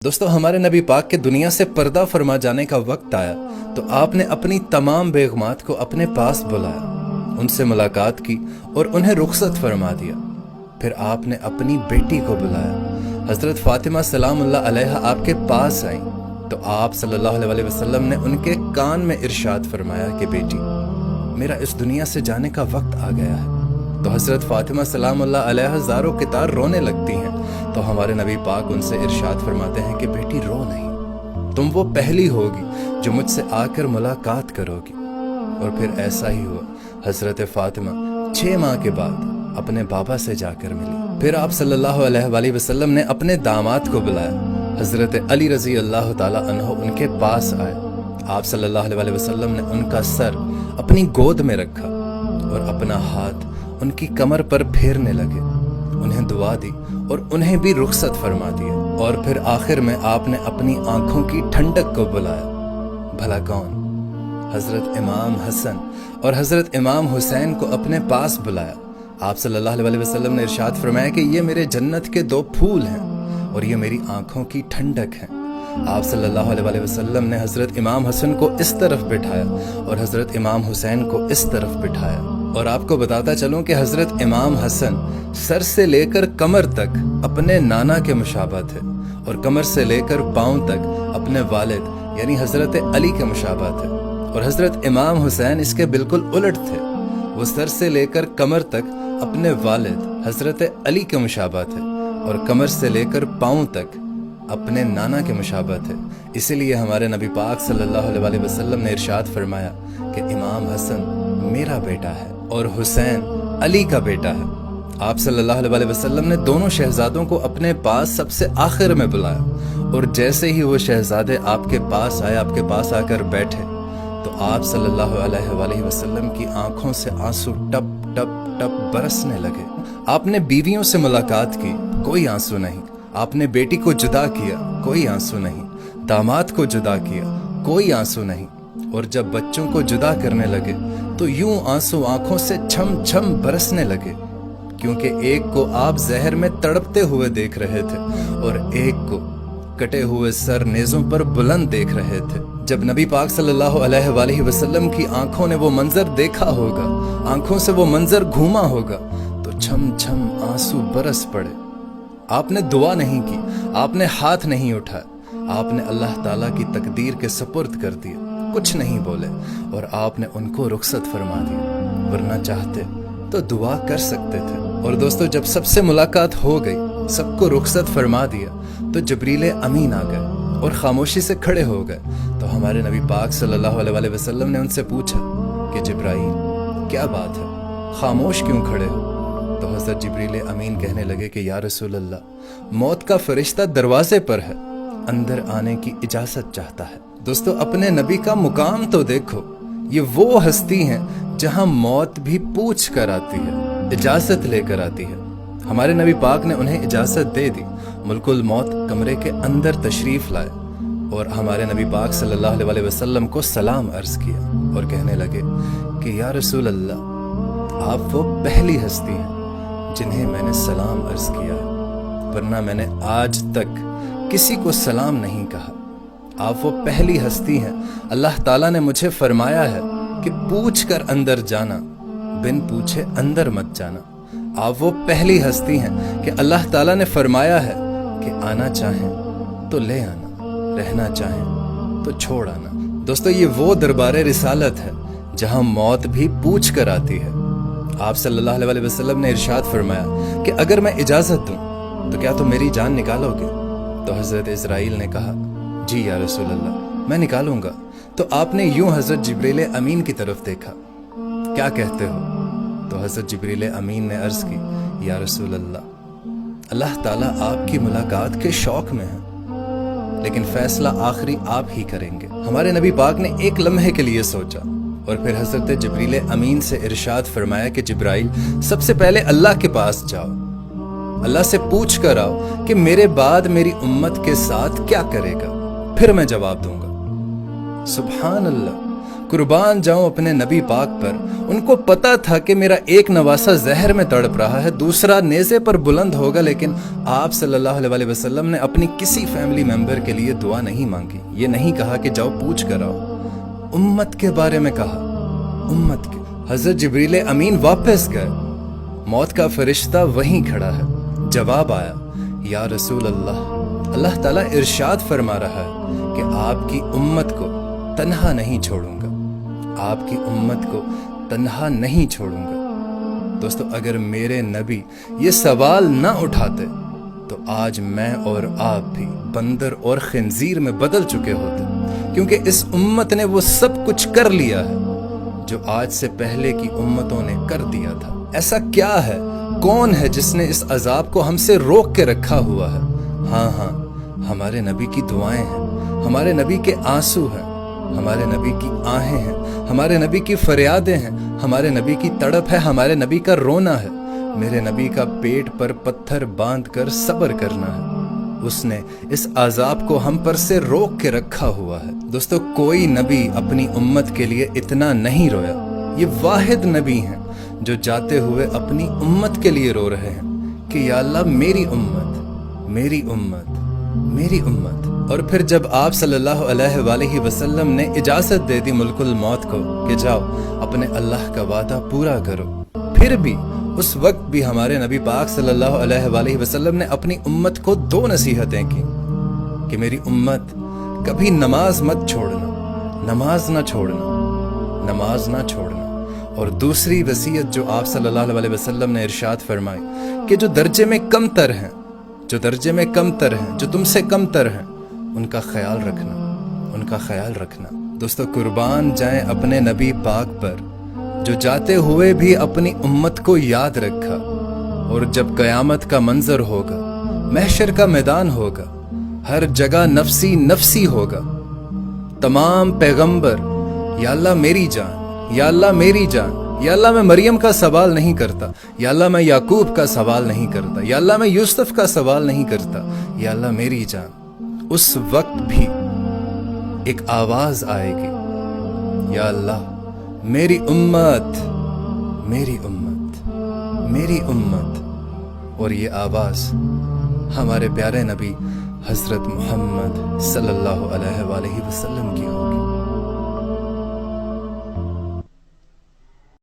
दोस्तों, हमारे नबी पाक के दुनिया से पर्दा फरमा जाने का वक्त आया तो आपने अपनी तमाम बेगमात को अपने पास बुलाया, उनसे मुलाकात की और उन्हें रुखसत फरमा दिया। फिर आपने अपनी बेटी को बुलाया। हजरत फातिमा सलामुल्लाह अलैहा आपके पास आई तो आप सल्लल्लाहु अलैहि वसल्लम ने उनके कान में इरशाद फरमाया कि बेटी, मेरा इस दुनिया से जाने का वक्त आ गया है। तो हजरत फातिमा सलामुल्लाह अलैहा ज़ारो कितार रोने लगती हैं तो हमारे नबी पाक उनसे इरशाद फरमाते हैं कि बेटी रो नहीं, तुम वो पहली होगी जो मुझसे आकर मुलाकात करोगी। और फिर ऐसा ही हुआ। हजरत फातिमा 6 माह के बाद अपने बाबा से जाकर मिली। फिर आप सल्लल्लाहु अलैहि वसल्लम ने अपने दामाद को बुलाया। हजरत अली रजी अल्लाह ताला अन्हु उनके पास आए। आप सल्लल्लाहु अलैहि वसल्लम ने उनका सर अपनी गोद में रखा और अपना हाथ उनकी कमर पर फेरने लगे, उन्हें दुआ दी और उन्हें भी रुखसत फरमा दिया। और फिर आखिर में आपने अपनी आंखों की ठंडक को बुलाया। भला कौन? हजरत इमाम हसन और हजरत इमाम हुसैन को अपने पास बुलाया। आप सल्लल्लाहु अलैहि वसल्लम ने इरशाद फरमाया कि ये मेरे जन्नत के 2 फूल हैं और ये मेरी आंखों की ठंडक है। आप सल्लल्लाहु अलैहि वसल्लम ने हजरत इमाम हसन को इस तरफ बिठाया और हजरत इमाम हुसैन को इस तरफ बिठाया। और आपको बताता चलूं कि हजरत इमाम हसन सर से लेकर कमर तक अपने नाना के मुशाबह थे और कमर से लेकर पांव तक अपने वालिद यानी हजरत अली के मुशाबह थे। और हजरत इमाम हुसैन इसके बिल्कुल उलट थे, वो सर से लेकर कमर तक अपने वालिद हजरत अली के मुशाबह थे और कमर से लेकर पांव तक अपने नाना के मुशाबह थे। इसीलिए हमारे नबी पाक सल्लल्लाहु अलैहि वसल्लम ने इरशाद फरमाया कि इमाम हसन मेरा बेटा है और हुसैन अली का बेटा है। आप सल्लल्लाहु अलैहि वसल्लम ने दोनों शहजादों को अपने पास सबसे आखिर में बुलाया और जैसे ही वो शहजादे आपके पास आए, आपके पास आकर बैठे तो आप सल्लल्लाहु अलैहि वसल्लम की आंखों से आंसू टप टप टप बरसने लगे। आपने बीवियों से मुलाकात की, कोई आंसू नहीं। आपने बेटी को जुदा किया, कोई आंसू नहीं। दामाद को जुदा किया, कोई आंसू नहीं। और जब बच्चों को जुदा करने लगे तो यूं आंसू आंखों से छम छम बरसने लगे, क्योंकि एक को आप जहर में तड़पते हुए देख रहे थे और एक को कटे हुए सर नेज़ों पर बुलंद देख रहे थे। जब नबी पाक सल्लल्लाहु अलैहि वसल्लम की आंखों ने वो मंजर देखा होगा, आंखों से वो मंजर घूमा होगा तो छम छम आंसू बरस पड़े। आपने दुआ नहीं की, आपने हाथ नहीं उठाया, आपने अल्लाह ताला की तकदीर के सुपुर्द कर दिया, कुछ नहीं बोले और आपने उनको रुखसत फरमा दिया। वरना चाहते तो दुआ कर सकते थे। और दोस्तों, जब सबसे मुलाकात हो गई, सबको रुखसत फरमा दिया तो जबरील अमीन आ गए और खामोशी से खड़े हो गए। तो हमारे नबी पाक सल्लल्लाहु अलैहि वसल्लम ने उनसे पूछा कि जिब्राईल, क्या बात है, खामोश क्यों खड़े हो? तो हज़रत जिब्रील अमीन कहने लगे कि या रसूल अल्लाह, मौत का फरिश्ता दरवाजे पर है, अंदर आने की इजाजत चाहता है। दोस्तों, अपने नबी का मुकाम तो देखो, ये वो हस्ती हैं जहां मौत भी पूछ कर आती है, इजाजत लेकर आती है। हमारे नबी पाक ने उन्हें इजाजत दे दी, मुल्कुल मौत कमरे के अंदर तशरीफ लाए और हमारे नबी पाक सल्लल्लाहु अलैहि वसल्लम को सलाम अर्ज किया और कहने लगे कि या रसूल अल्लाह, आप वो पहली हस्ती हैं जिन्हें मैंने सलाम अर्ज किया है, वरना मैंने आज तक किसी को सलाम नहीं कहा। आप वो पहली हस्ती हैं, अल्लाह ताला ने मुझे फरमाया है कि पूछ कर अंदर जाना, बिन पूछे अंदर मत जाना। आप वो पहली हस्ती हैं कि अल्लाह ताला ने फरमाया है कि आना चाहें तो ले आना, रहना चाहें तो छोड़ आना। दोस्तों, ये वो दरबारे रिसालत है जहां मौत भी पूछ कर आती है। आप सल्लल्लाहु अलैहि वसल्लम ने इरशाद फरमाया कि अगर मैं इजाजत दूं तो क्या तुम मेरी जान निकालोगे? तो हजरत इजराइल ने कहा, जी या रसूल अल्लाह, मैं निकालूंगा। तो आपने यूं हजरत जिब्रील अमीन की तरफ देखा, क्या कहते हो? तो हजरत जिब्रील अमीन ने अर्ज की, या रसूल अल्लाह, अल्लाह ताला आपकी मुलाकात के शौक में है, लेकिन फैसला आखिरी आप ही करेंगे। हमारे नबी पाक ने एक लम्हे के लिए सोचा और फिर हजरत जिब्रील अमीन से इरशाद फरमाया कि जिब्राइल, सबसे पहले अल्लाह के पास जाओ, अल्लाह से पूछ कर आओ कि मेरे बाद मेरी उम्मत के साथ क्या करेगा, फिर मैं जवाब दूंगा। सुभान अल्लाह, कुर्बान जाऊं अपने नबी पाक पर। उनको पता था कि मेरा एक नवासा जहर में तड़प रहा है, दूसरा नेज़े पर बुलंद होगा, लेकिन आप सल्लल्लाहु अलैहि वसल्लम ने अपनी किसी फैमिली मेंबर के लिए दुआ नहीं मांगी। ये नहीं कहा कि जाओ पूछ कर आओ, उम्मत के बारे में कहा, उम्मत के। हजरत जिब्रील अमीन वापस गए, मौत का फरिश्ता वहीं खड़ा है। जवाब आया, या रसूल अल्लाह, अल्लाह ताला इरशाद फरमा रहा है कि आपकी उम्मत को तन्हा नहीं छोड़ूंगा, आपकी उम्मत को तन्हा नहीं छोड़ूंगा। दोस्तों, अगर मेरे नबी ये सवाल ना उठाते तो आज मैं और आप भी बंदर और खिंजीर में बदल चुके होते, क्योंकि इस उम्मत ने वो सब कुछ कर लिया है जो आज से पहले की उम्मतों ने कर दिया था। ऐसा क्या है, कौन है जिसने इस अजाब को हमसे रोक के रखा हुआ है? हाँ, हमारे नबी की दुआएं हैं, हमारे नबी के आंसू हैं, हमारे नबी की आहें हैं, हमारे नबी की फरियादें हैं, हमारे नबी की तड़प है, हमारे नबी का रोना है, मेरे नबी का पेट पर पत्थर बांध कर सब्र करना है। उसने इस अजाब को हम पर से रोक के रखा हुआ है। दोस्तों, कोई नबी अपनी उम्मत के लिए इतना नहीं रोया। ये वाहिद नबी हैं जो जाते हुए अपनी उम्मत के लिए रो रहे हैं कि या अल्लाह, मेरी उम्मत, मेरी उम्मत, मेरी उम्मत। और फिर जब आप सल्लल्लाहु अलैहि वसल्लम ने इजाजत दे दी मुल्कुल मौत को कि जाओ अपने अल्लाह का वादा पूरा करो, फिर भी उस वक्त भी हमारे नबी पाक सल्लल्लाहु अलैहि वसल्लम ने अपनी उम्मत को 2 नसीहतें की कि मेरी उम्मत, कभी नमाज मत छोड़ना, नमाज ना छोड़ना, नमाज ना छोड़ना। और दूसरी वसीयत जो आप सल्लल्लाहु अलैहि वसल्लम ने इरशाद फरमाई कि जो दर्जे में कमतर हैं, जो दर्जे में कमतर हैं, जो तुमसे कमतर हैं, उनका ख्याल रखना, उनका ख्याल रखना। दोस्तों, कुर्बान जाएं अपने नबी पाक पर जो जाते हुए भी अपनी उम्मत को याद रखा। और जब क़यामत का मंजर होगा, महशर का मैदान होगा, हर जगह नफसी नफसी होगा, तमाम पैगंबर या अल्लाह मेरी जान, या अल्लाह मेरी जान, या अल्लाह मैं मरियम का सवाल नहीं करता, या अल्लाह मैं याकूब का सवाल नहीं करता, या अल्लाह मैं यूसुफ का सवाल नहीं करता, या अल्लाह मेरी जान। उस वक्त भी एक आवाज आएगी, या अल्लाह मेरी उम्मत, मेरी उम्मत, मेरी उम्मत। और ये आवाज हमारे प्यारे नबी हजरत मोहम्मद सल्लल्लाहु अलैहि वसल्लम की होगी।